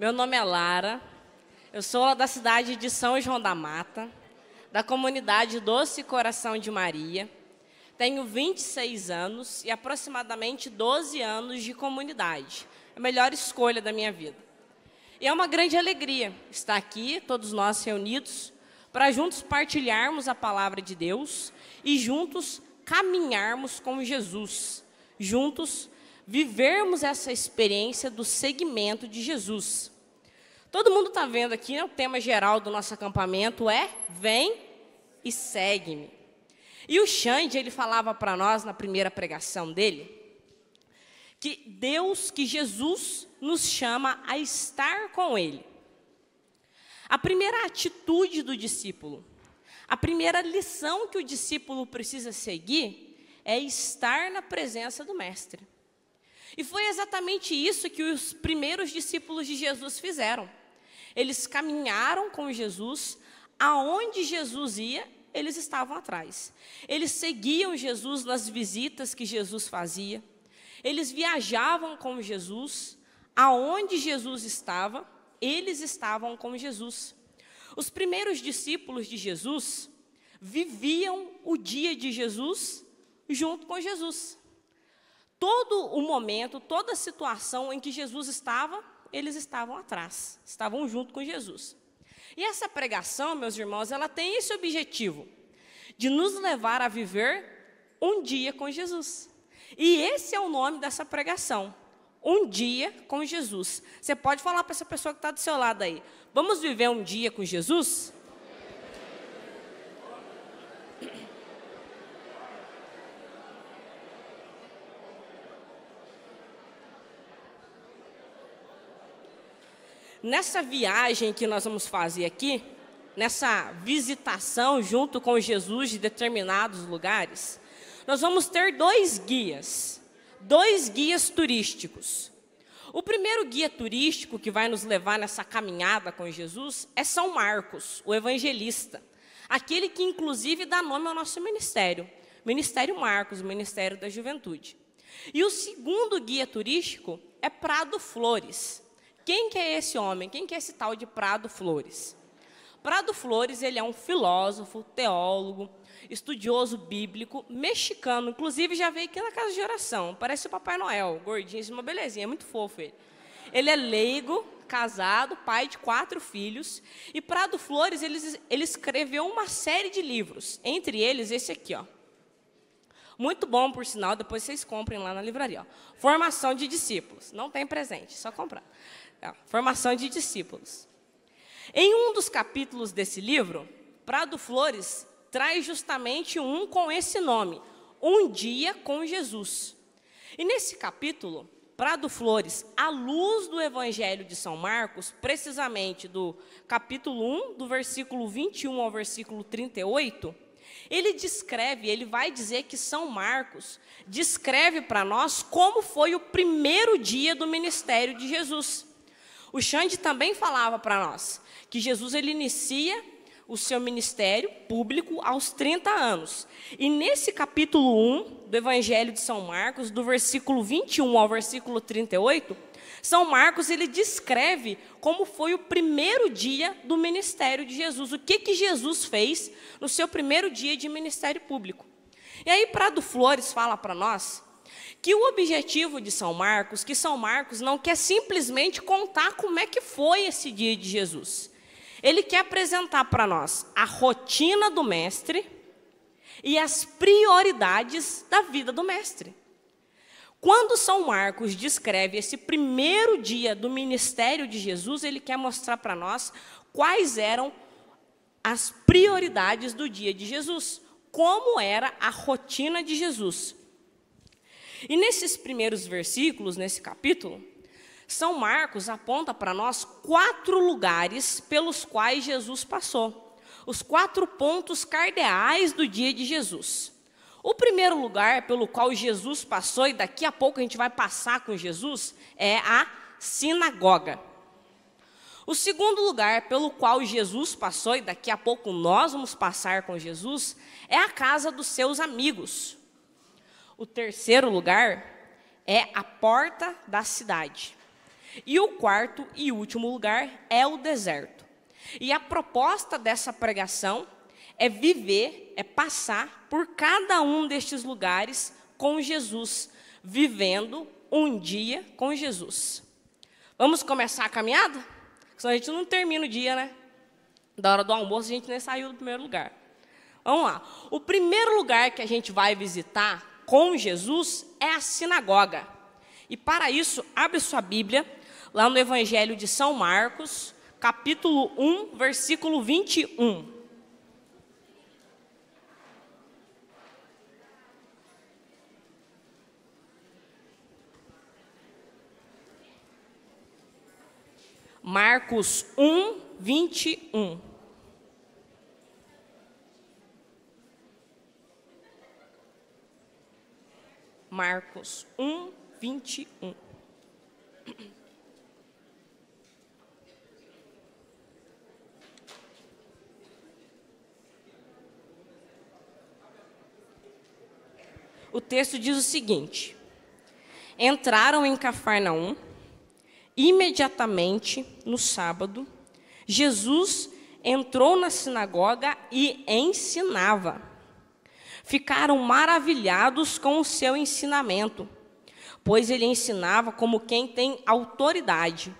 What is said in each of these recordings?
Meu nome é Lara, eu sou da cidade de São João da Mata, da comunidade Doce Coração de Maria. Tenho 26 anos e aproximadamente 12 anos de comunidade. É a melhor escolha da minha vida. E é uma grande alegria estar aqui, todos nós reunidos, para juntos partilharmos a palavra de Deus e juntos caminharmos com Jesus, juntos vivermos essa experiência do seguimento de Jesus. Todo mundo está vendo aqui, né, o tema geral do nosso acampamento é Vem e Segue-me. E o Xande, ele falava para nós na primeira pregação dele, que Jesus nos chama a estar com Ele. A primeira atitude do discípulo, a primeira lição que o discípulo precisa seguir é estar na presença do Mestre. E foi exatamente isso que os primeiros discípulos de Jesus fizeram. Eles caminharam com Jesus, aonde Jesus ia, eles estavam atrás. Eles seguiam Jesus nas visitas que Jesus fazia. Eles viajavam com Jesus, aonde Jesus estava, eles estavam com Jesus. Os primeiros discípulos de Jesus viviam o dia de Jesus junto com Jesus. Todo o momento, toda a situação em que Jesus estava, eles estavam atrás, estavam junto com Jesus. E essa pregação, meus irmãos, ela tem esse objetivo, de nos levar a viver um dia com Jesus. E esse é o nome dessa pregação, um dia com Jesus. Você pode falar para essa pessoa que está do seu lado aí, vamos viver um dia com Jesus? Nessa viagem que nós vamos fazer aqui, nessa visitação junto com Jesus de determinados lugares, nós vamos ter dois guias turísticos. O primeiro guia turístico que vai nos levar nessa caminhada com Jesus é São Marcos, o evangelista, aquele que inclusive dá nome ao nosso ministério, Ministério Marcos, o Ministério da Juventude. E o segundo guia turístico é Prado Flores. Quem que é esse homem? Quem que é esse tal de Prado Flores? Prado Flores, ele é um filósofo, teólogo, estudioso bíblico, mexicano. Inclusive, já veio aqui na casa de oração. Parece o Papai Noel, gordinho, uma belezinha, é muito fofo ele. Ele é leigo, casado, pai de 4 filhos. E Prado Flores, ele escreveu uma série de livros. Entre eles, esse aqui, ó. Muito bom, por sinal, depois vocês comprem lá na livraria. Ó. Formação de discípulos. Não tem presente, só comprar. Formação de discípulos. Em um dos capítulos desse livro, Prado Flores traz justamente um com esse nome, Um Dia com Jesus. E nesse capítulo, Prado Flores, à luz do Evangelho de São Marcos, precisamente do capítulo 1, do versículo 21 ao versículo 38, ele vai dizer que São Marcos descreve para nós como foi o primeiro dia do ministério de Jesus. O Xande também falava para nós que Jesus ele inicia o seu ministério público aos 30 anos. E nesse capítulo 1 do Evangelho de São Marcos, do versículo 21 ao versículo 38, São Marcos ele descreve como foi o primeiro dia do ministério de Jesus. O que Jesus fez no seu primeiro dia de ministério público. E aí Prado Flores fala para nós que o objetivo de São Marcos, que São Marcos não quer simplesmente contar como é que foi esse dia de Jesus. Ele quer apresentar para nós a rotina do Mestre e as prioridades da vida do Mestre. Quando São Marcos descreve esse primeiro dia do ministério de Jesus, ele quer mostrar para nós quais eram as prioridades do dia de Jesus, como era a rotina de Jesus. E nesses primeiros versículos, nesse capítulo, São Marcos aponta para nós 4 lugares pelos quais Jesus passou. Os 4 pontos cardeais do dia de Jesus. O primeiro lugar pelo qual Jesus passou, e daqui a pouco a gente vai passar com Jesus, é a sinagoga. O segundo lugar pelo qual Jesus passou, e daqui a pouco nós vamos passar com Jesus, é a casa dos seus amigos. O terceiro lugar é a porta da cidade. E o quarto e último lugar é o deserto. E a proposta dessa pregação é viver, é passar por cada um destes lugares com Jesus, vivendo um dia com Jesus. Vamos começar a caminhada? Senão a gente não termina o dia, né? Da hora do almoço a gente nem saiu do primeiro lugar. Vamos lá. O primeiro lugar que a gente vai visitar com Jesus é a sinagoga. E para isso, abre sua Bíblia, lá no Evangelho de São Marcos, capítulo 1, versículo 21. Marcos 1, 21. Marcos 1, 21. O texto diz o seguinte: entraram em Cafarnaum. Imediatamente, no sábado, Jesus entrou na sinagoga e ensinava. Ficaram maravilhados com o seu ensinamento, pois ele ensinava como quem tem autoridade,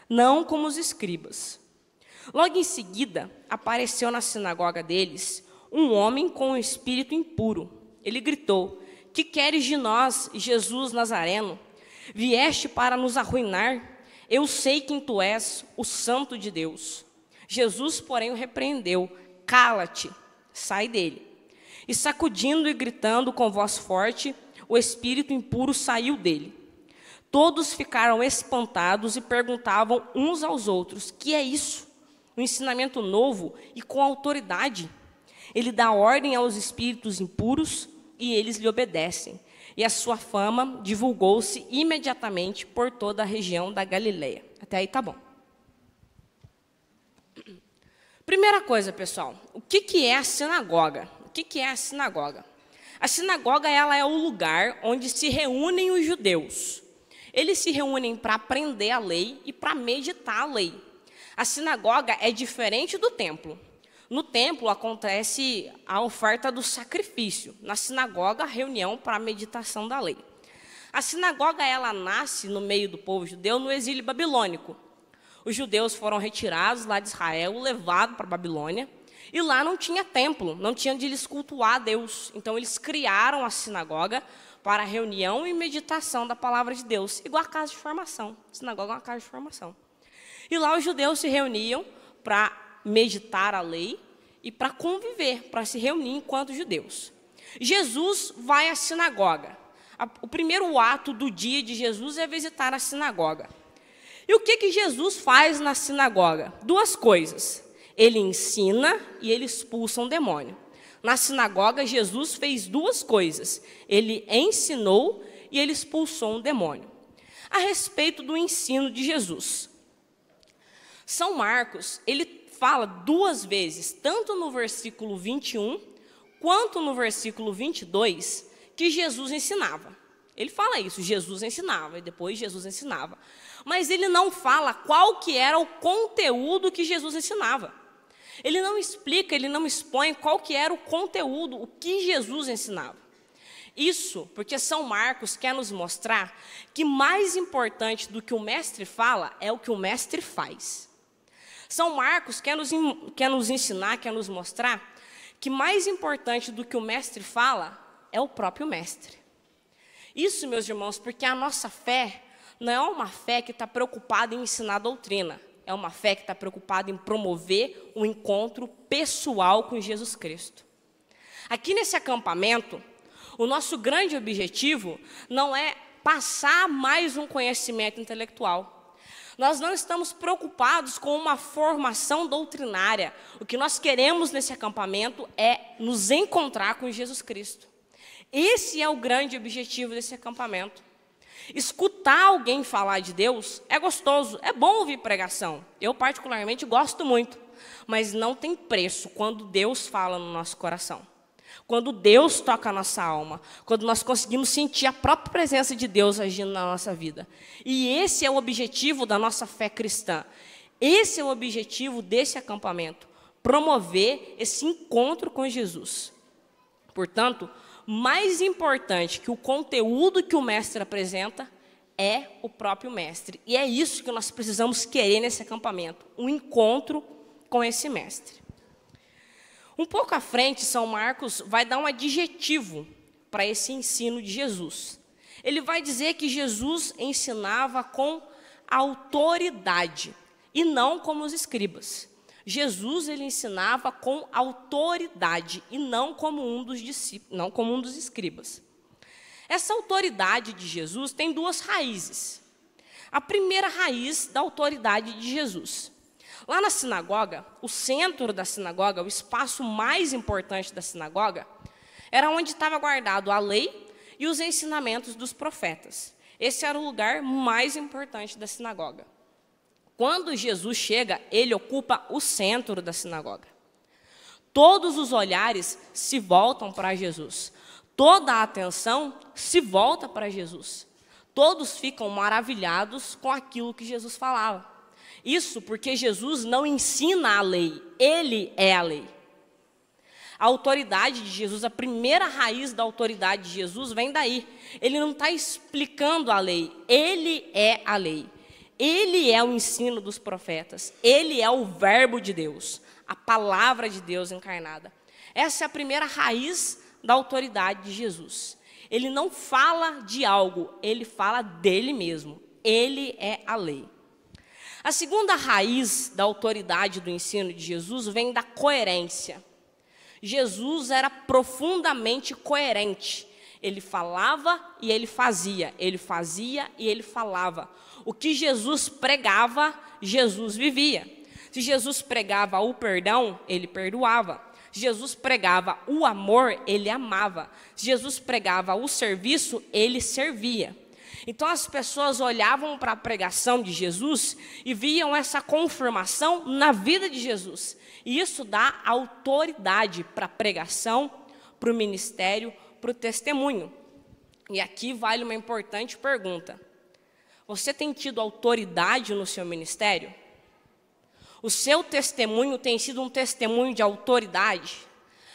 não como os escribas. Logo em seguida, apareceu na sinagoga deles um homem com um espírito impuro. Ele gritou: que queres de nós, Jesus Nazareno? Vieste para nos arruinar? Eu sei quem tu és, o Santo de Deus. Jesus, porém, o repreendeu: cala-te, sai dele. E sacudindo e gritando com voz forte, o espírito impuro saiu dele. Todos ficaram espantados e perguntavam uns aos outros: que é isso? Um ensinamento novo e com autoridade. Ele dá ordem aos espíritos impuros e eles lhe obedecem. E a sua fama divulgou-se imediatamente por toda a região da Galileia. Até aí tá bom. Primeira coisa, pessoal, o que é a sinagoga? O que é a sinagoga? A sinagoga, ela é o lugar onde se reúnem os judeus. Eles se reúnem para aprender a lei e para meditar a lei. A sinagoga é diferente do templo. No templo acontece a oferta do sacrifício. Na sinagoga, a reunião para a meditação da lei. A sinagoga, ela nasce no meio do povo judeu no exílio babilônico. Os judeus foram retirados lá de Israel, levados para a Babilônia. E lá não tinha templo, não tinha de eles cultuar a Deus. Então, eles criaram a sinagoga para a reunião e meditação da palavra de Deus. Igual a casa de formação. A sinagoga é uma casa de formação. E lá os judeus se reuniam para meditar a lei e para conviver, para se reunir enquanto judeus. Jesus vai à sinagoga. O primeiro ato do dia de Jesus é visitar a sinagoga. E o que Jesus faz na sinagoga? Duas coisas. Ele ensina e ele expulsa um demônio. Na sinagoga, Jesus fez duas coisas. Ele ensinou e ele expulsou um demônio. A respeito do ensino de Jesus. São Marcos, ele fala duas vezes, tanto no versículo 21, quanto no versículo 22, que Jesus ensinava. Ele fala isso, Jesus ensinava, e depois Jesus ensinava. Mas ele não fala qual que era o conteúdo que Jesus ensinava. Ele não explica, ele não expõe qual que era o conteúdo, o que Jesus ensinava. Isso porque São Marcos quer nos mostrar que mais importante do que o mestre fala é o que o mestre faz. São Marcos quer nos ensinar, quer nos mostrar que mais importante do que o mestre fala é o próprio mestre. Isso, meus irmãos, porque a nossa fé não é uma fé que está preocupada em ensinar doutrina. É uma fé que está preocupada em promover um encontro pessoal com Jesus Cristo. Aqui nesse acampamento, o nosso grande objetivo não é passar mais um conhecimento intelectual. Nós não estamos preocupados com uma formação doutrinária. O que nós queremos nesse acampamento é nos encontrar com Jesus Cristo. Esse é o grande objetivo desse acampamento. Escutar alguém falar de Deus é gostoso, é bom ouvir pregação. Eu, particularmente, gosto muito. Mas não tem preço quando Deus fala no nosso coração. Quando Deus toca a nossa alma, quando nós conseguimos sentir a própria presença de Deus agindo na nossa vida. E esse é o objetivo da nossa fé cristã. Esse é o objetivo desse acampamento, promover esse encontro com Jesus. Portanto, mais importante que o conteúdo que o mestre apresenta é o próprio mestre. E é isso que nós precisamos querer nesse acampamento, um encontro com esse mestre. Um pouco à frente, São Marcos vai dar um adjetivo para esse ensino de Jesus. Ele vai dizer que Jesus ensinava com autoridade, e não como os escribas. Jesus ele ensinava com autoridade, e não como um dos discípulos, não como um dos escribas. Essa autoridade de Jesus tem duas raízes. A primeira raiz da autoridade de Jesus. Lá na sinagoga, o centro da sinagoga, o espaço mais importante da sinagoga, era onde estava guardado a lei e os ensinamentos dos profetas. Esse era o lugar mais importante da sinagoga. Quando Jesus chega, ele ocupa o centro da sinagoga. Todos os olhares se voltam para Jesus. Toda a atenção se volta para Jesus. Todos ficam maravilhados com aquilo que Jesus falava. Isso porque Jesus não ensina a lei, ele é a lei. A autoridade de Jesus, a primeira raiz da autoridade de Jesus vem daí. Ele não está explicando a lei, ele é a lei. Ele é o ensino dos profetas, ele é o verbo de Deus, a palavra de Deus encarnada. Essa é a primeira raiz da autoridade de Jesus. Ele não fala de algo, ele fala dele mesmo. Ele é a lei. A segunda raiz da autoridade do ensino de Jesus vem da coerência. Jesus era profundamente coerente. Ele falava e ele fazia e ele falava. O que Jesus pregava, Jesus vivia. Se Jesus pregava o perdão, ele perdoava. Se Jesus pregava o amor, ele amava. Se Jesus pregava o serviço, ele servia. Então as pessoas olhavam para a pregação de Jesus e viam essa confirmação na vida de Jesus. E isso dá autoridade para a pregação, para o ministério, para o testemunho. E aqui vale uma importante pergunta. Você tem tido autoridade no seu ministério? O seu testemunho tem sido um testemunho de autoridade?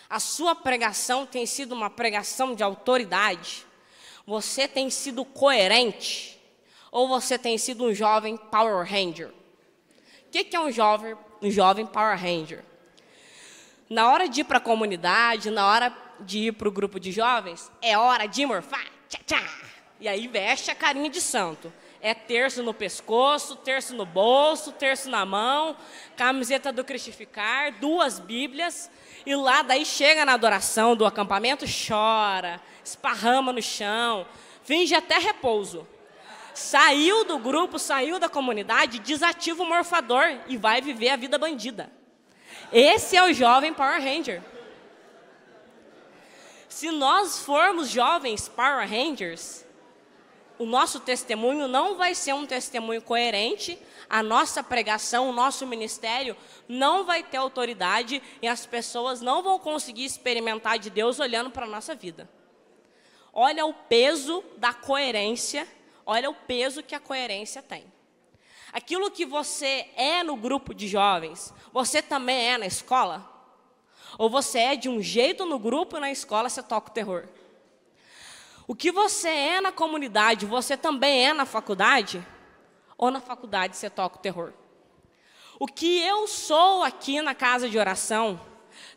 A sua pregação tem sido uma pregação de autoridade? Você tem sido coerente? Ou você tem sido um jovem Power Ranger? O que é um jovem Power Ranger? Na hora de ir para a comunidade, na hora de ir para o grupo de jovens, é hora de morfar. Tchá, tchá. E aí veste a carinha de santo. É terço no pescoço, terço no bolso, terço na mão, camiseta do Cristificar, 2 Bíblias. E lá daí chega na adoração do acampamento, chora, esparrama no chão, finge até repouso. Saiu do grupo, saiu da comunidade, desativa o morfador e vai viver a vida bandida. Esse é o jovem Power Ranger. Se nós formos jovens Power Rangers, o nosso testemunho não vai ser um testemunho coerente, a nossa pregação, o nosso ministério não vai ter autoridade e as pessoas não vão conseguir experimentar de Deus olhando para a nossa vida. Olha o peso da coerência, olha o peso que a coerência tem. Aquilo que você é no grupo de jovens, você também é na escola? Ou você é de um jeito no grupo e na escola você toca o terror? O que você é na comunidade, você também é na faculdade? Ou na faculdade você toca o terror? O que eu sou aqui na casa de oração,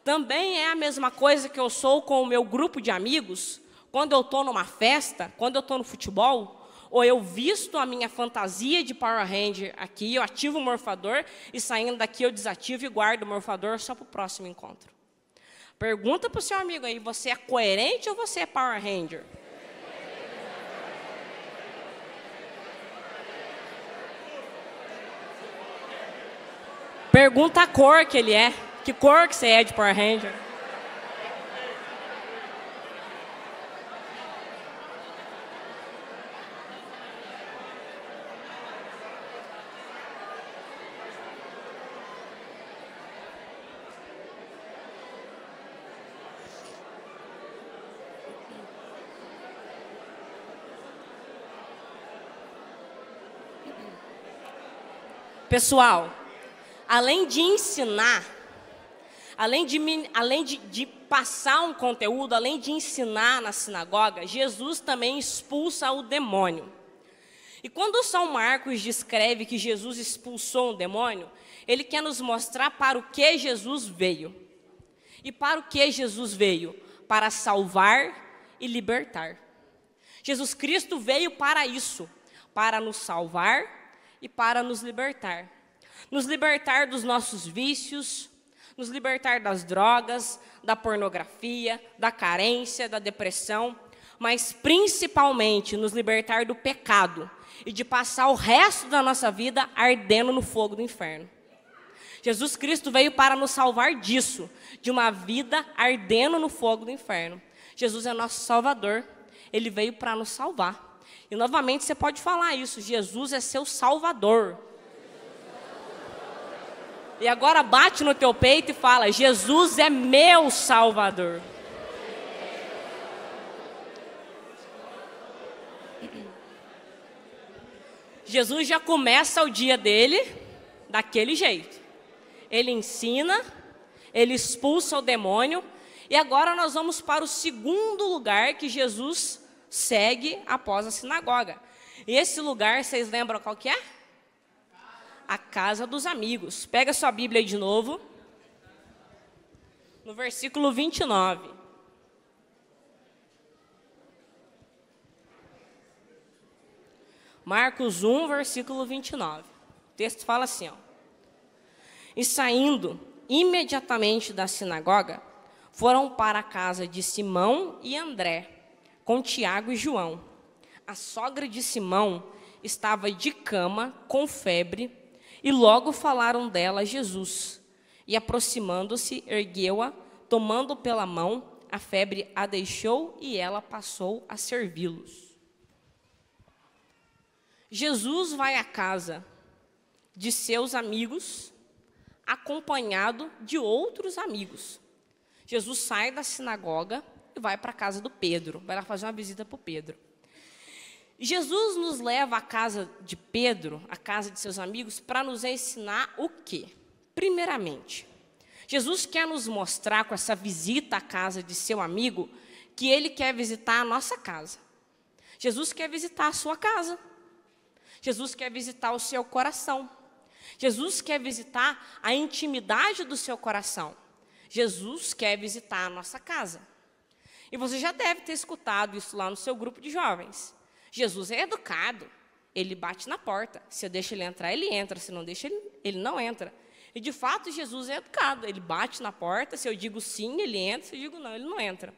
também é a mesma coisa que eu sou com o meu grupo de amigos, quando eu estou numa festa, quando eu estou no futebol, ou eu visto a minha fantasia de Power Ranger aqui, eu ativo o morfador, e saindo daqui eu desativo e guardo o morfador só para o próximo encontro. Pergunta para o seu amigo aí, você é coerente ou você é Power Ranger? Pergunta a cor que ele é. Que cor que você é de Power Ranger? Pessoal, além de ensinar, além de passar um conteúdo, além de ensinar na sinagoga, Jesus também expulsa o demônio. E quando São Marcos descreve que Jesus expulsou um demônio, ele quer nos mostrar para o que Jesus veio. E para o que Jesus veio? Para salvar e libertar. Jesus Cristo veio para isso, para nos salvar e para nos libertar. Nos libertar dos nossos vícios, nos libertar das drogas, da pornografia, da carência, da depressão, mas principalmente nos libertar do pecado e de passar o resto da nossa vida ardendo no fogo do inferno. Jesus Cristo veio para nos salvar disso, de uma vida ardendo no fogo do inferno. Jesus é nosso Salvador, Ele veio para nos salvar. E novamente você pode falar isso, Jesus é seu Salvador. E agora bate no teu peito e fala, Jesus é meu Salvador. Jesus já começa o dia dele daquele jeito. Ele ensina, ele expulsa o demônio, e agora nós vamos para o segundo lugar que Jesus segue após a sinagoga. E esse lugar, vocês lembram qual que é? A casa dos amigos. Pega sua Bíblia aí de novo, no versículo 29. Marcos 1, versículo 29. O texto fala assim, ó. E saindo imediatamente da sinagoga, foram para a casa de Simão e André, com Tiago e João. A sogra de Simão estava de cama, com febre, e logo falaram dela a Jesus. E aproximando-se, ergueu-a, tomando pela mão, a febre a deixou e ela passou a servi-los. Jesus vai à casa de seus amigos, acompanhado de outros amigos. Jesus sai da sinagoga e vai para a casa do Pedro, vai lá fazer uma visita para o Pedro. Jesus nos leva à casa de Pedro, à casa de seus amigos, para nos ensinar o quê? Primeiramente, Jesus quer nos mostrar com essa visita à casa de seu amigo que ele quer visitar a nossa casa. Jesus quer visitar a sua casa. Jesus quer visitar o seu coração. Jesus quer visitar a intimidade do seu coração. Jesus quer visitar a nossa casa. E você já deve ter escutado isso lá no seu grupo de jovens. Jesus é educado, ele bate na porta. Se eu deixo ele entrar, ele entra. Se não deixa, ele não entra. E de fato, Jesus é educado, ele bate na porta. Se eu digo sim, ele entra. Se eu digo não, ele não entra.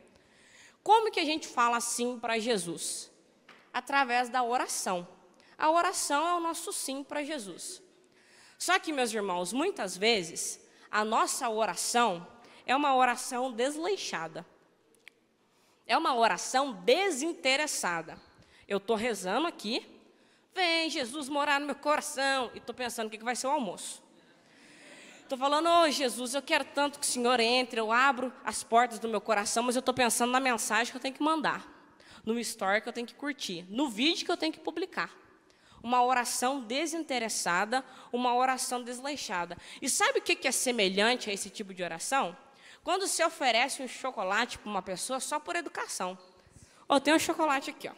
Como que a gente fala sim para Jesus? Através da oração. A oração é o nosso sim para Jesus. Só que, meus irmãos, muitas vezes, a nossa oração é uma oração desleixada. É uma oração desinteressada. Eu estou rezando aqui, vem Jesus morar no meu coração, e estou pensando o que vai ser o almoço. Estou falando, ô Jesus, eu quero tanto que o Senhor entre, eu abro as portas do meu coração, mas eu estou pensando na mensagem que eu tenho que mandar, no story que eu tenho que curtir, no vídeo que eu tenho que publicar. Uma oração desinteressada, uma oração desleixada. E sabe o que é semelhante a esse tipo de oração? Quando você oferece um chocolate para uma pessoa só por educação. Ó, tem um chocolate aqui, ó.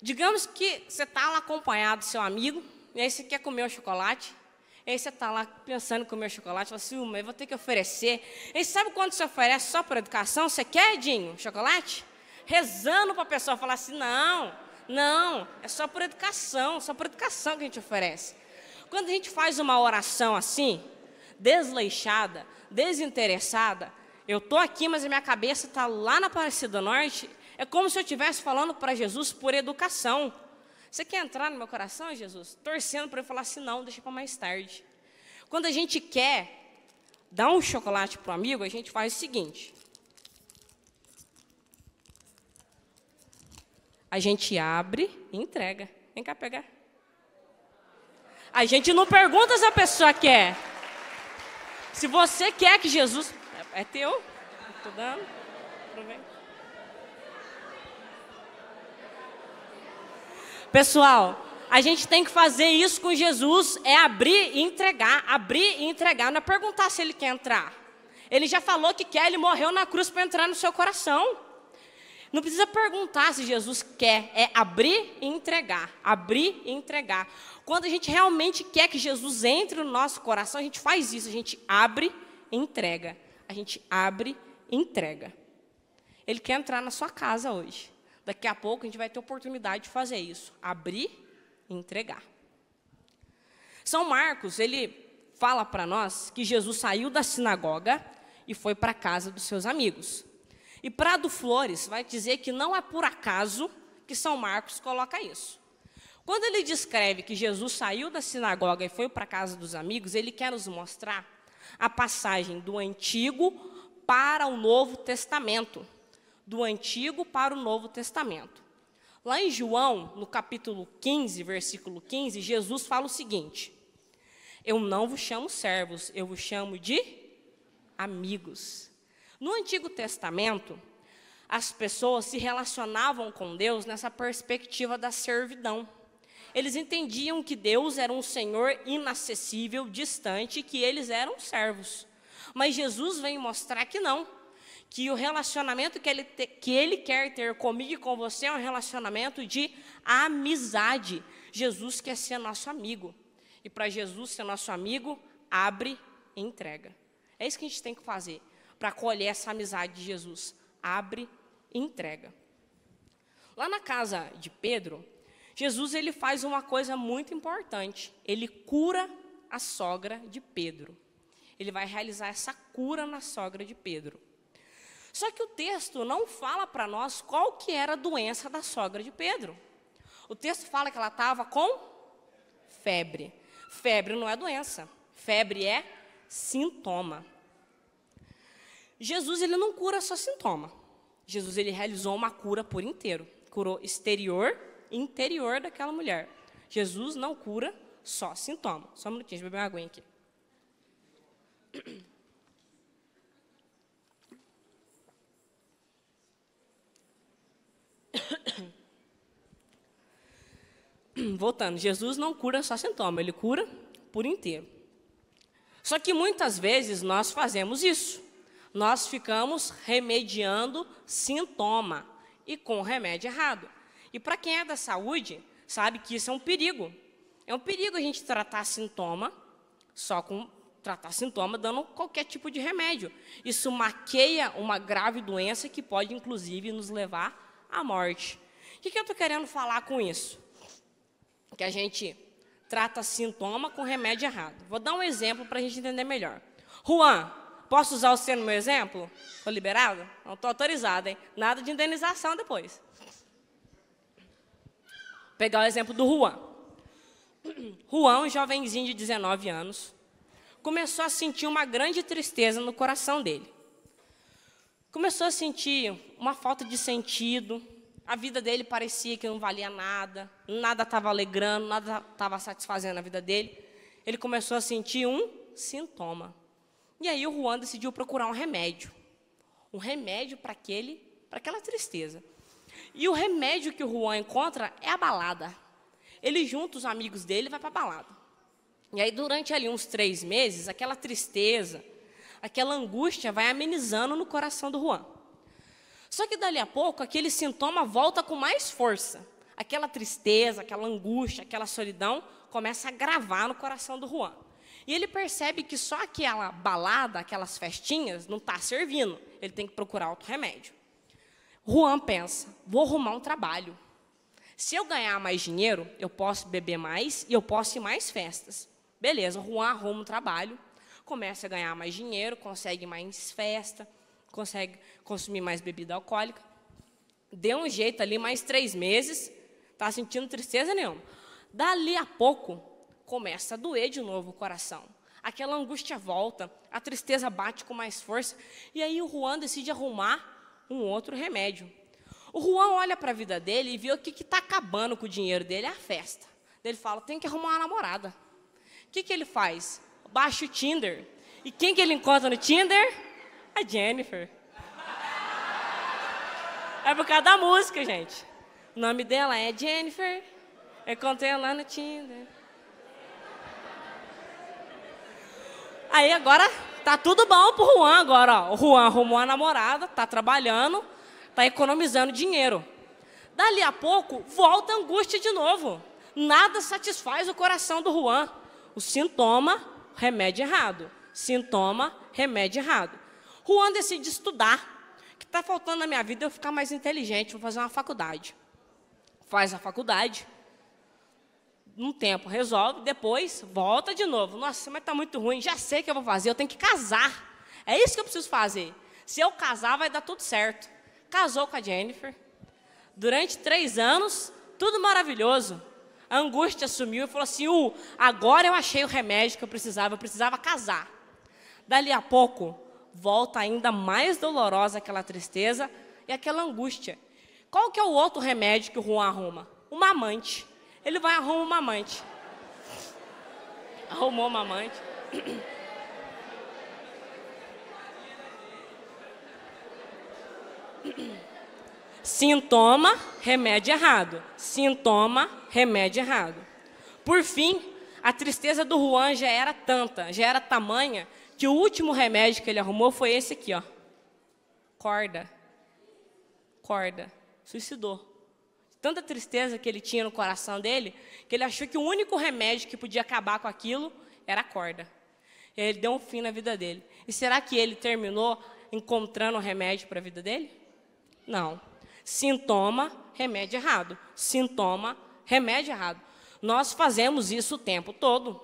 Digamos que você está lá acompanhado do seu amigo, e aí você quer comer o chocolate, e aí você está lá pensando em comer o chocolate, fala assim, mas eu vou ter que oferecer. E sabe quando você oferece só por educação? Você quer, Edinho, chocolate? Rezando para a pessoa falar assim, não, é só por educação que a gente oferece. Quando a gente faz uma oração assim, desleixada, desinteressada, eu estou aqui, mas a minha cabeça está lá na Aparecida do Norte, é como se eu estivesse falando para Jesus por educação. Você quer entrar no meu coração, Jesus? Torcendo para ele falar assim, não, deixa para mais tarde. Quando a gente quer dar um chocolate para o amigo, a gente faz o seguinte. A gente abre e entrega. Vem cá pegar. A gente não pergunta se a pessoa quer. Se você quer que Jesus... É teu. Estou dando. Aproveita. Pessoal, A gente tem que fazer isso com Jesus, é abrir e entregar. Abrir e entregar, não é perguntar se ele quer entrar. Ele já falou que quer, ele morreu na cruz para entrar no seu coração. Não precisa perguntar se Jesus quer, é abrir e entregar. Abrir e entregar. Quando a gente realmente quer que Jesus entre no nosso coração, a gente faz isso, a gente abre e entrega. A gente abre e entrega. Ele quer entrar na sua casa hoje. Daqui a pouco a gente vai ter oportunidade de fazer isso. Abrir e entregar. São Marcos, ele fala para nós que Jesus saiu da sinagoga e foi para a casa dos seus amigos. E Prado Flores vai dizer que não é por acaso que São Marcos coloca isso. Quando ele descreve que Jesus saiu da sinagoga e foi para a casa dos amigos, ele quer nos mostrar a passagem do Antigo para o Novo Testamento. Do Antigo para o Novo Testamento. Lá em João, no capítulo 15, versículo 15, Jesus fala o seguinte: eu não vos chamo servos, eu vos chamo de amigos. No Antigo Testamento, as pessoas se relacionavam com Deus nessa perspectiva da servidão. Eles entendiam que Deus era um Senhor inacessível, distante, e que eles eram servos. Mas Jesus vem mostrar que não. Que o relacionamento que ele quer ter comigo e com você é um relacionamento de amizade. Jesus quer ser nosso amigo. E para Jesus ser nosso amigo, abre e entrega. É isso que a gente tem que fazer para acolher essa amizade de Jesus. Abre e entrega. Lá na casa de Pedro, Jesus ele faz uma coisa muito importante. Ele cura a sogra de Pedro. Ele vai realizar essa cura na sogra de Pedro. Só que o texto não fala para nós qual que era a doença da sogra de Pedro. O texto fala que ela estava com febre. Febre não é doença. Febre é sintoma. Jesus ele não cura só sintoma. Jesus ele realizou uma cura por inteiro. Curou exterior e interior daquela mulher. Jesus não cura só sintoma. Só um minutinho, deixa eu beber uma aguinha aqui. Voltando, Jesus não cura só sintoma, ele cura por inteiro. Só que muitas vezes nós fazemos isso. Nós ficamos remediando sintoma e com remédio errado. E para quem é da saúde, sabe que isso é um perigo. É um perigo a gente tratar sintoma só com tratar sintoma dando qualquer tipo de remédio. Isso maqueia uma grave doença que pode, inclusive, nos levar à morte. O que eu estou querendo falar com isso? Que a gente trata sintoma com remédio errado. Vou dar um exemplo para a gente entender melhor. Juan, posso usar você no meu exemplo? Estou liberado? Não estou autorizado, hein? Nada de indenização depois. Vou pegar o exemplo do Juan. Juan, um jovenzinho de 19 anos, começou a sentir uma grande tristeza no coração dele. Começou a sentir uma falta de sentido. A vida dele parecia que não valia nada, nada estava alegrando, nada estava satisfazendo a vida dele. Ele começou a sentir um sintoma. E aí o Juan decidiu procurar um remédio para aquela tristeza. E o remédio que o Juan encontra é a balada. Ele junta os amigos dele e vai para a balada. E aí durante ali uns 3 meses, aquela tristeza, aquela angústia vai amenizando no coração do Juan. Só que dali a pouco, aquele sintoma volta com mais força. Aquela tristeza, aquela angústia, aquela solidão, começa a gravar no coração do Juan. E ele percebe que só aquela balada, aquelas festinhas, não está servindo. Ele tem que procurar outro remédio. Juan pensa, vou arrumar um trabalho. Se eu ganhar mais dinheiro, eu posso beber mais e eu posso ir mais festas. Beleza, Juan arruma um trabalho, começa a ganhar mais dinheiro, consegue mais festa, consegue consumir mais bebida alcoólica. Deu um jeito ali, mais 3 meses, está sentindo tristeza nenhuma. Dali a pouco, começa a doer de novo o coração. Aquela angústia volta, a tristeza bate com mais força, e aí o Juan decide arrumar um outro remédio. O Juan olha para a vida dele e vê o que está acabando com o dinheiro dele, é a festa. Ele fala, tem que arrumar uma namorada. O que ele faz? Baixa o Tinder. E quem que ele encontra no Tinder? A Jennifer. É por causa da música, gente. O nome dela é Jennifer. Encontrei lá no Tinder. Aí agora tá tudo bom pro Juan agora, ó. O Juan arrumou a namorada, tá trabalhando, tá economizando dinheiro. Dali a pouco, volta a angústia de novo. Nada satisfaz o coração do Juan. O sintoma, remédio errado. Sintoma, remédio errado. Juan decide estudar. O que está faltando na minha vida é eu ficar mais inteligente, vou fazer uma faculdade. Faz a faculdade. Um tempo resolve, depois volta de novo. Nossa, mas está muito ruim, já sei o que eu vou fazer, eu tenho que casar. É isso que eu preciso fazer. Se eu casar, vai dar tudo certo. Casou com a Jennifer. Durante 3 anos, tudo maravilhoso. A angústia sumiu e falou assim, agora eu achei o remédio que eu precisava casar. Dali a pouco, volta ainda mais dolorosa aquela tristeza e aquela angústia. Qual que é o outro remédio que o Juan arruma? Uma amante. Ele vai arrumar uma amante. Arrumou uma amante. Sintoma, remédio errado. Sintoma, remédio errado. Por fim, a tristeza do Juan já era tanta, já era tamanha, que o último remédio que ele arrumou foi esse aqui, ó. Corda. Corda. Suicidou. Tanta tristeza que ele tinha no coração dele, que ele achou que o único remédio que podia acabar com aquilo era a corda. E aí ele deu um fim na vida dele. E será que ele terminou encontrando um remédio para a vida dele? Não. Sintoma, remédio errado. Sintoma, remédio errado. Nós fazemos isso o tempo todo.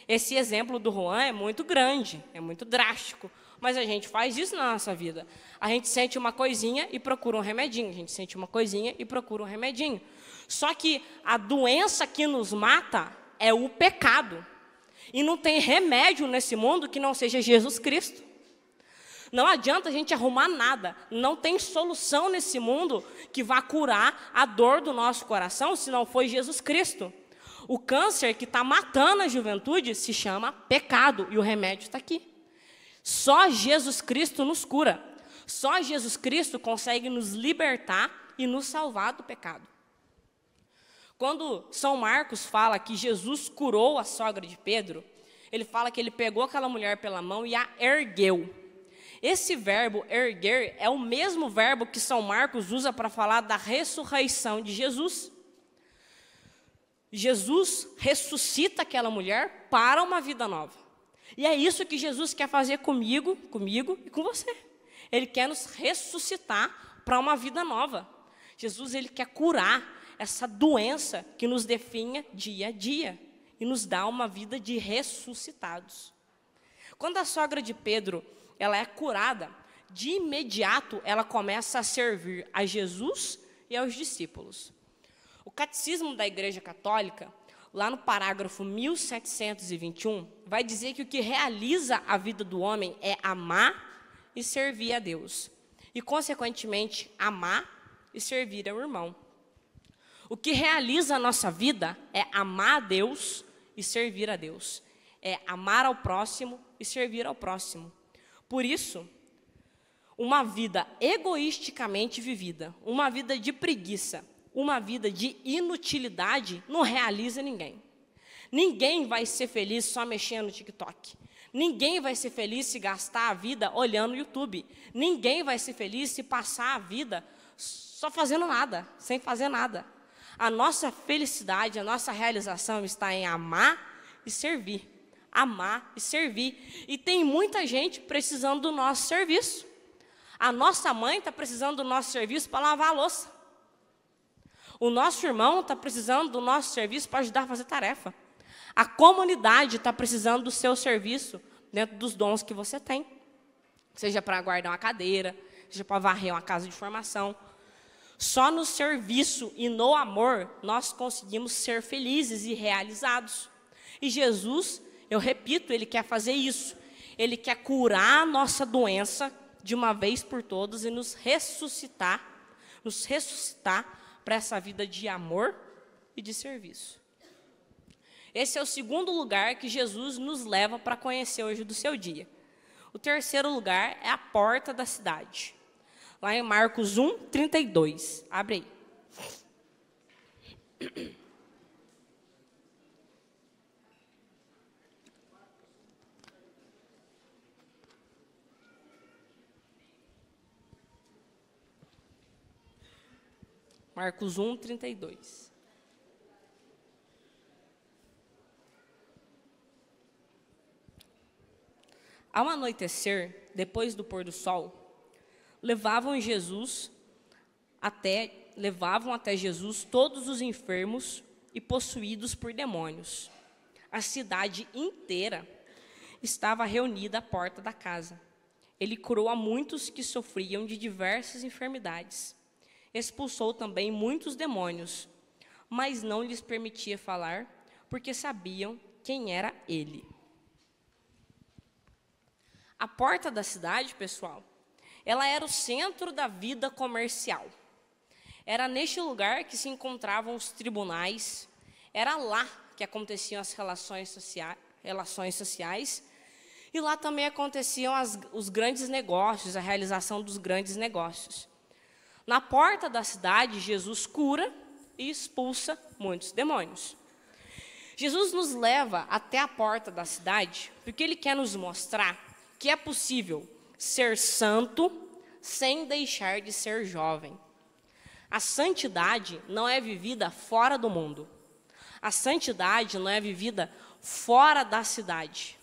Esse exemplo do Juan é muito grande, é muito drástico, mas a gente faz isso na nossa vida. A gente sente uma coisinha e procura um remedinho, a gente sente uma coisinha e procura um remedinho. Só que a doença que nos mata é o pecado. E não tem remédio nesse mundo que não seja Jesus Cristo. Não adianta a gente arrumar nada, não tem solução nesse mundo que vá curar a dor do nosso coração se não for Jesus Cristo. O câncer que está matando a juventude se chama pecado e o remédio está aqui. Só Jesus Cristo nos cura. Só Jesus Cristo consegue nos libertar e nos salvar do pecado. Quando São Marcos fala que Jesus curou a sogra de Pedro, ele fala que ele pegou aquela mulher pela mão e a ergueu. Esse verbo erguer é o mesmo verbo que São Marcos usa para falar da ressurreição de Jesus. Jesus ressuscita aquela mulher para uma vida nova. E é isso que Jesus quer fazer comigo e com você. Ele quer nos ressuscitar para uma vida nova. Jesus, ele quer curar essa doença que nos definha dia a dia e nos dá uma vida de ressuscitados. Quando a sogra de Pedro ela é curada, de imediato ela começa a servir a Jesus e aos discípulos. O Catecismo da Igreja Católica, lá no parágrafo 1721, vai dizer que o que realiza a vida do homem é amar e servir a Deus. E, consequentemente, amar e servir ao irmão. O que realiza a nossa vida é amar a Deus e servir a Deus. É amar ao próximo e servir ao próximo. Por isso, uma vida egoisticamente vivida, uma vida de preguiça, uma vida de inutilidade não realiza ninguém. Ninguém vai ser feliz só mexendo no TikTok. Ninguém vai ser feliz se gastar a vida olhando o YouTube. Ninguém vai ser feliz se passar a vida só fazendo nada, sem fazer nada. A nossa felicidade, a nossa realização está em amar e servir. Amar e servir. E tem muita gente precisando do nosso serviço. A nossa mãe está precisando do nosso serviço para lavar a louça. O nosso irmão está precisando do nosso serviço para ajudar a fazer tarefa. A comunidade está precisando do seu serviço dentro dos dons que você tem. Seja para guardar uma cadeira, seja para varrer uma casa de formação. Só no serviço e no amor nós conseguimos ser felizes e realizados. E Jesus, eu repito, ele quer fazer isso. Ele quer curar a nossa doença de uma vez por todas e nos ressuscitar para essa vida de amor e de serviço. Esse é o segundo lugar que Jesus nos leva para conhecer hoje do seu dia. O terceiro lugar é a porta da cidade. Lá em Marcos 1, 32. Abre aí. Marcos 1, 32. Ao anoitecer, depois do pôr do sol, levavam até Jesus todos os enfermos e possuídos por demônios. A cidade inteira estava reunida à porta da casa. Ele curou a muitos que sofriam de diversas enfermidades. Expulsou também muitos demônios, mas não lhes permitia falar, porque sabiam quem era ele. A porta da cidade, pessoal, ela era o centro da vida comercial. Era neste lugar que se encontravam os tribunais, era lá que aconteciam as relações sociais, e lá também aconteciam os grandes negócios, a realização dos grandes negócios. Na porta da cidade, Jesus cura e expulsa muitos demônios. Jesus nos leva até a porta da cidade porque Ele quer nos mostrar que é possível ser santo sem deixar de ser jovem. A santidade não é vivida fora do mundo. A santidade não é vivida fora da cidade.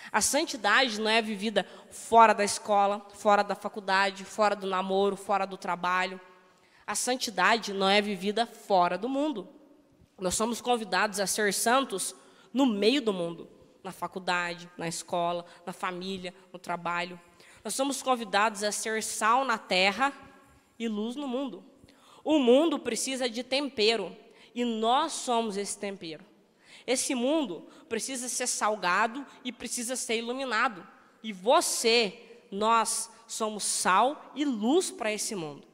A santidade não é vivida fora da escola, fora da faculdade, fora do namoro, fora do trabalho. A santidade não é vivida fora do mundo. Nós somos convidados a ser santos no meio do mundo, na faculdade, na escola, na família, no trabalho. Nós somos convidados a ser sal na terra e luz no mundo. O mundo precisa de tempero e nós somos esse tempero. Esse mundo precisa ser salgado e precisa ser iluminado. E nós somos sal e luz para esse mundo.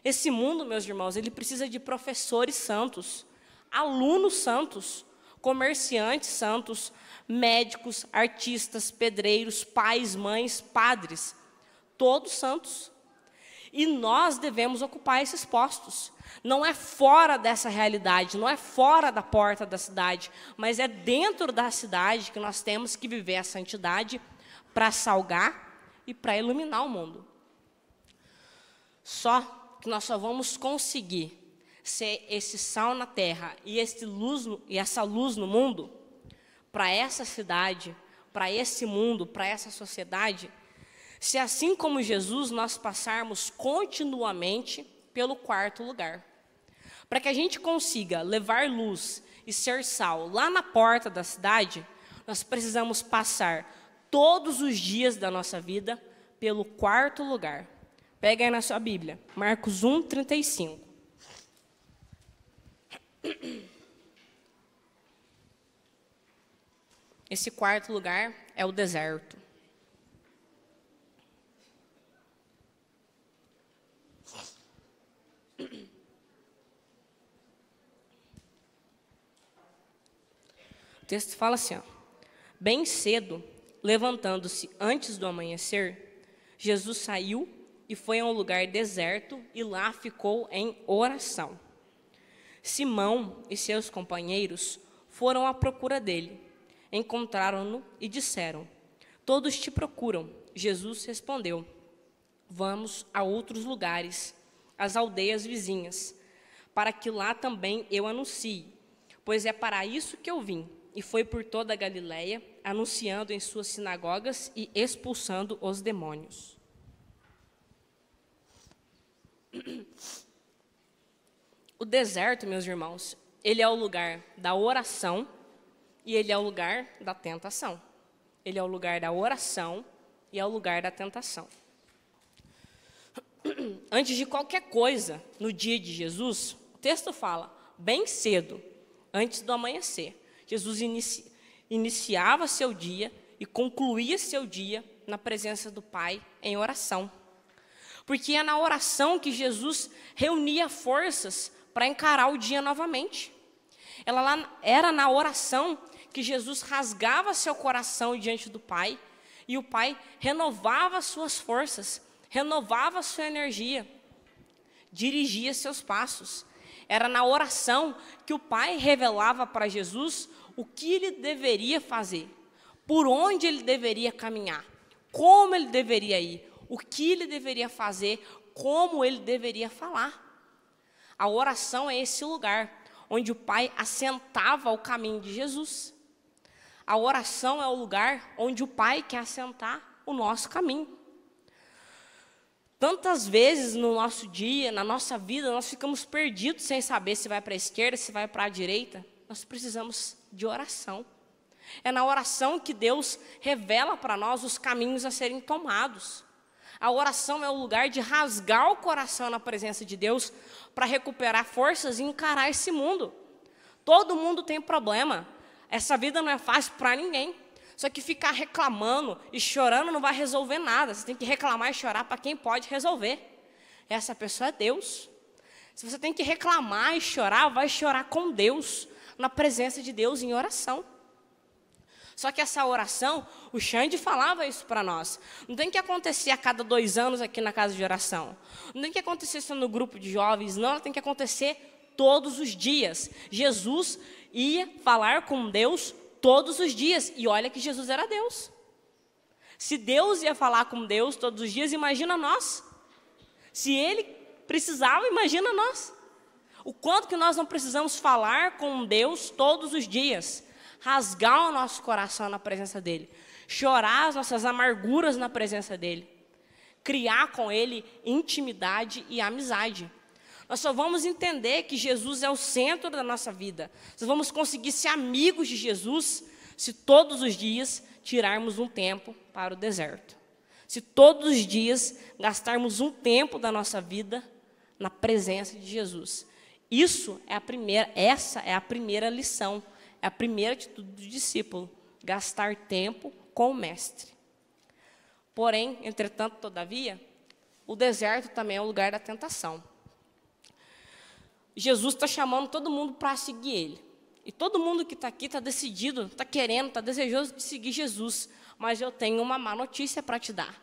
Esse mundo, meus irmãos, ele precisa de professores santos, alunos santos, comerciantes santos, médicos, artistas, pedreiros, pais, mães, padres, todos santos. E nós devemos ocupar esses postos. Não é fora dessa realidade, não é fora da porta da cidade, mas é dentro da cidade que nós temos que viver a santidade para salgar e para iluminar o mundo. Só que nós só vamos conseguir ser esse sal na terra e essa luz no mundo, para essa cidade, para esse mundo, para essa sociedade, se assim como Jesus nós passarmos continuamente pelo quarto lugar. Para que a gente consiga levar luz e ser sal lá na porta da cidade, nós precisamos passar todos os dias da nossa vida pelo quarto lugar. Pega aí na sua Bíblia, Marcos 1, 35. Esse quarto lugar é o deserto. O texto fala assim, ó, bem cedo, levantando-se antes do amanhecer, Jesus saiu e foi a um lugar deserto e lá ficou em oração. Simão e seus companheiros foram à procura dele. Encontraram-no e disseram, todos te procuram. Jesus respondeu, vamos a outros lugares, às aldeias vizinhas, para que lá também eu anuncie, pois é para isso que eu vim. E foi por toda a Galileia, anunciando em suas sinagogas e expulsando os demônios. O deserto, meus irmãos, ele é o lugar da oração e ele é o lugar da tentação. Ele é o lugar da oração e é o lugar da tentação. Antes de qualquer coisa, no dia de Jesus, o texto fala, bem cedo, antes do amanhecer. Jesus iniciava seu dia e concluía seu dia na presença do Pai em oração. Porque é na oração que Jesus reunia forças para encarar o dia novamente. Era na oração que Jesus rasgava seu coração diante do Pai e o Pai renovava suas forças, renovava sua energia, dirigia seus passos. Era na oração que o Pai revelava para Jesus o que ele deveria fazer, por onde ele deveria caminhar, como ele deveria ir, o que ele deveria fazer, como ele deveria falar. A oração é esse lugar onde o Pai assentava o caminho de Jesus. A oração é o lugar onde o Pai quer assentar o nosso caminho. Tantas vezes no nosso dia, na nossa vida, nós ficamos perdidos sem saber se vai para a esquerda, se vai para a direita. Nós precisamos de oração. É na oração que Deus revela para nós os caminhos a serem tomados. A oração é o lugar de rasgar o coração na presença de Deus para recuperar forças e encarar esse mundo. Todo mundo tem problema. Essa vida não é fácil para ninguém. Só que ficar reclamando e chorando não vai resolver nada. Você tem que reclamar e chorar para quem pode resolver. Essa pessoa é Deus. Se você tem que reclamar e chorar, vai chorar com Deus, na presença de Deus em oração. Só que essa oração, o Xande falava isso para nós. Não tem que acontecer a cada 2 anos aqui na casa de oração. Não tem que acontecer só no grupo de jovens, não. Tem que acontecer todos os dias. Jesus ia falar com Deus todos os dias. E olha que Jesus era Deus. Se Deus ia falar com Deus todos os dias, imagina nós. Se Ele precisava, imagina nós. O quanto que nós não precisamos falar com Deus todos os dias. Rasgar o nosso coração na presença dEle. Chorar as nossas amarguras na presença dEle. Criar com Ele intimidade e amizade. Nós só vamos entender que Jesus é o centro da nossa vida. Nós vamos conseguir ser amigos de Jesus se todos os dias tirarmos um tempo para o deserto. Se todos os dias gastarmos um tempo da nossa vida na presença de Jesus. Essa é a primeira lição, é a primeira atitude do discípulo, gastar tempo com o Mestre. Porém, entretanto, todavia, o deserto também é o lugar da tentação. Jesus está chamando todo mundo para seguir Ele. E todo mundo que está aqui está decidido, está querendo, está desejoso de seguir Jesus. Mas eu tenho uma má notícia para te dar.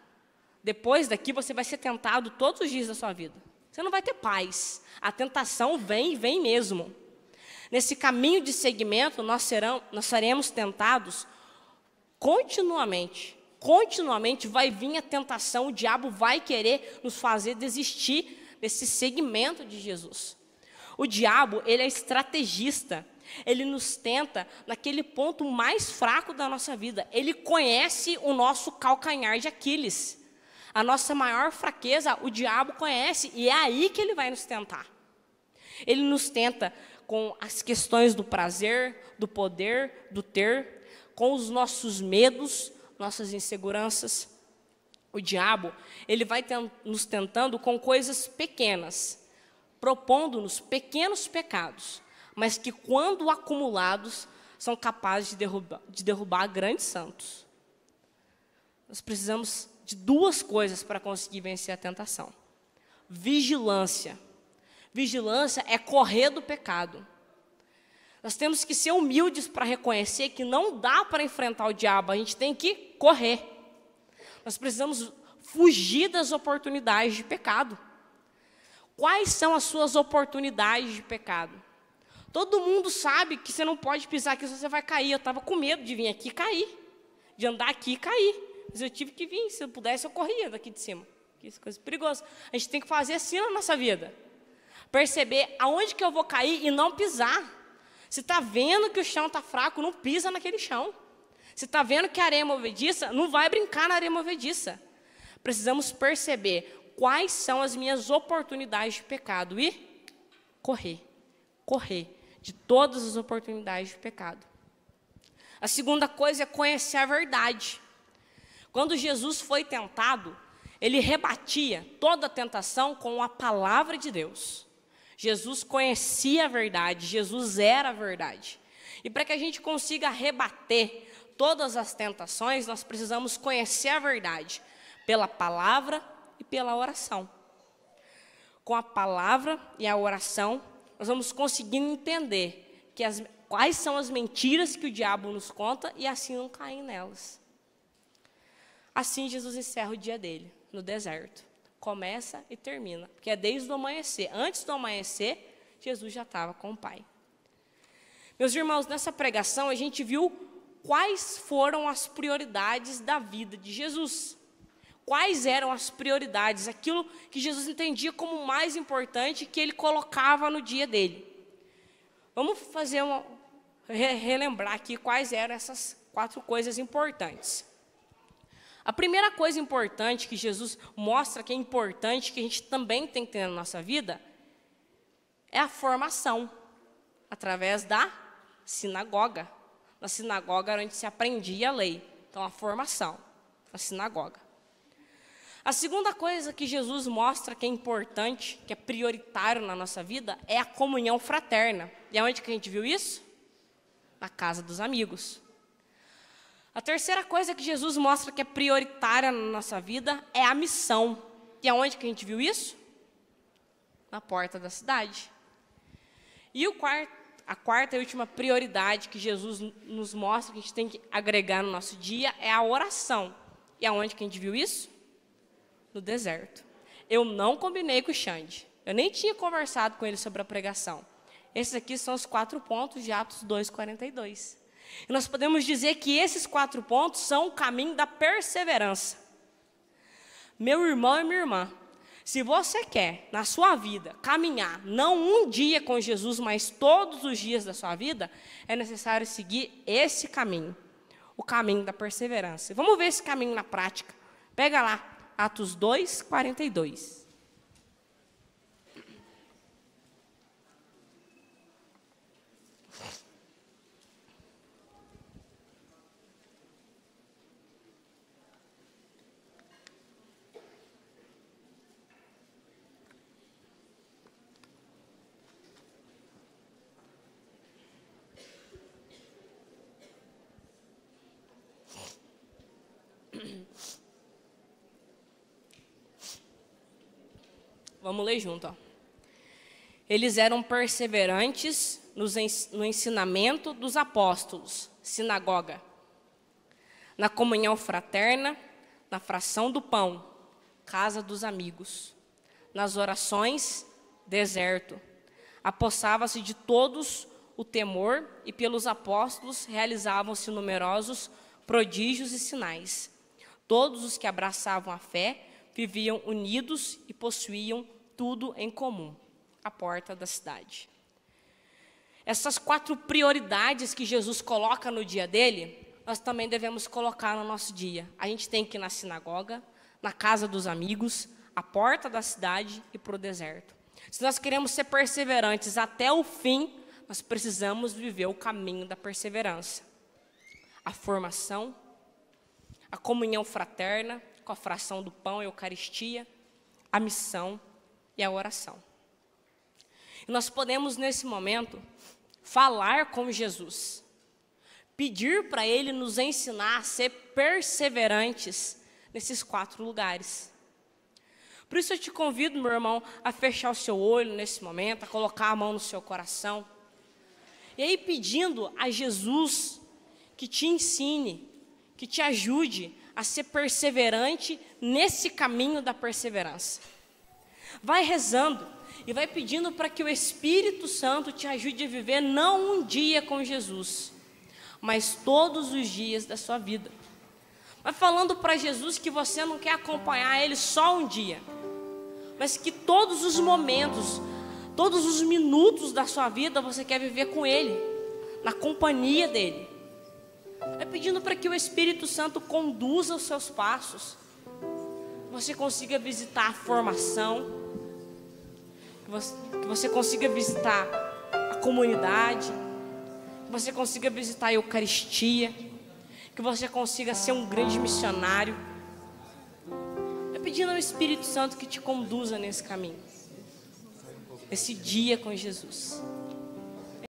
Depois daqui você vai ser tentado todos os dias da sua vida. Você não vai ter paz. A tentação vem e vem mesmo. Nesse caminho de seguimento, nós seremos tentados continuamente. Continuamente vai vir a tentação, o diabo vai querer nos fazer desistir desse segmento de Jesus. O diabo, ele é estrategista. Ele nos tenta naquele ponto mais fraco da nossa vida. Ele conhece o nosso calcanhar de Aquiles. A nossa maior fraqueza, o diabo conhece. E é aí que ele vai nos tentar. Ele nos tenta com as questões do prazer, do poder, do ter, com os nossos medos, nossas inseguranças. O diabo, ele vai nos tentando com coisas pequenas, propondo-nos pequenos pecados, mas que, quando acumulados, são capazes de derrubar grandes santos. Nós precisamos de 2 coisas para conseguir vencer a tentação. Vigilância. Vigilância é correr do pecado. Nós temos que ser humildes para reconhecer que não dá para enfrentar o diabo, a gente tem que correr. Nós precisamos fugir das oportunidades de pecado. Quais são as suas oportunidades de pecado? Todo mundo sabe que você não pode pisar aqui, senão você vai cair. Eu estava com medo de vir aqui e cair, de andar aqui e cair. Mas eu tive que vir, se eu pudesse eu corria daqui de cima. Que coisa perigosa. A gente tem que fazer assim na nossa vida. Perceber aonde que eu vou cair e não pisar. Se está vendo que o chão está fraco, não pisa naquele chão. Se está vendo que a areia é movediça, não vai brincar na areia movediça. Precisamos perceber quais são as minhas oportunidades de pecado e correr de todas as oportunidades de pecado. A segunda coisa é conhecer a verdade. Quando Jesus foi tentado, ele rebatia toda a tentação com a palavra de Deus. Jesus conhecia a verdade, Jesus era a verdade. E para que a gente consiga rebater todas as tentações, nós precisamos conhecer a verdade pela palavra e pela oração. Com a palavra e a oração, nós vamos conseguindo entender quais são as mentiras que o diabo nos conta e assim não cair nelas. Assim Jesus encerra o dia dele, no deserto. Começa e termina, porque é desde o amanhecer. Antes do amanhecer, Jesus já estava com o Pai. Meus irmãos, nessa pregação a gente viu quais foram as prioridades da vida de Jesus. quais eram as prioridades, aquilo que Jesus entendia como mais importante que ele colocava no dia dele. Vamos fazer relembrar aqui quais eram essas 4 coisas importantes. A primeira coisa importante que Jesus mostra que é importante, que a gente também tem que ter na nossa vida, é a formação, através da sinagoga. Na sinagoga era onde se aprendia a lei. Então, a formação, na sinagoga. A segunda coisa que Jesus mostra que é importante, que é prioritário na nossa vida, é a comunhão fraterna. E aonde que a gente viu isso? Na casa dos amigos. A terceira coisa que Jesus mostra que é prioritária na nossa vida é a missão. E aonde que a gente viu isso? Na porta da cidade. E a quarta e última prioridade que Jesus nos mostra que a gente tem que agregar no nosso dia é a oração. E aonde que a gente viu isso? No deserto. Eu não combinei com o Xande. Eu nem tinha conversado com ele sobre a pregação. Esses aqui são os 4 pontos de Atos 2:42. E nós podemos dizer que esses 4 pontos são o caminho da perseverança. Meu irmão e minha irmã, se você quer, na sua vida, caminhar, não um dia com Jesus, mas todos os dias da sua vida, é necessário seguir esse caminho, o caminho da perseverança. Vamos ver esse caminho na prática. Pega lá, Atos 2:42. Vamos ler junto. Ó. Eles eram perseverantes no ensinamento dos apóstolos, sinagoga, na comunhão fraterna, na fração do pão, casa dos amigos, nas orações, deserto. Apossava-se de todos o temor e pelos apóstolos realizavam-se numerosos prodígios e sinais. Todos os que abraçavam a fé viviam unidos e possuíam tudo em comum, a porta da cidade. Essas 4 prioridades que Jesus coloca no dia dele, nós também devemos colocar no nosso dia. A gente tem que ir na sinagoga, na casa dos amigos, a porta da cidade e para o deserto. Se nós queremos ser perseverantes até o fim, nós precisamos viver o caminho da perseverança. A formação, a comunhão fraterna, com a fração do pão e a Eucaristia, a missão e a oração. E nós podemos, nesse momento, falar com Jesus, pedir para Ele nos ensinar a ser perseverantes nesses 4 lugares. Por isso eu te convido, meu irmão, a fechar o seu olho nesse momento, a colocar a mão no seu coração, e aí pedindo a Jesus que te ensine, que te ajude a ser perseverante nesse caminho da perseverança. Vai rezando e vai pedindo para que o Espírito Santo te ajude a viver não um dia com Jesus, mas todos os dias da sua vida. Vai falando para Jesus que você não quer acompanhar Ele só um dia, mas que todos os momentos, todos os minutos da sua vida você quer viver com Ele, na companhia dEle. Vai pedindo para que o Espírito Santo conduza os seus passos, que você consiga visitar a formação, que você consiga visitar a comunidade, que você consiga visitar a Eucaristia, que você consiga ser um grande missionário. Vai pedindo ao Espírito Santo que te conduza nesse caminho, esse dia com Jesus.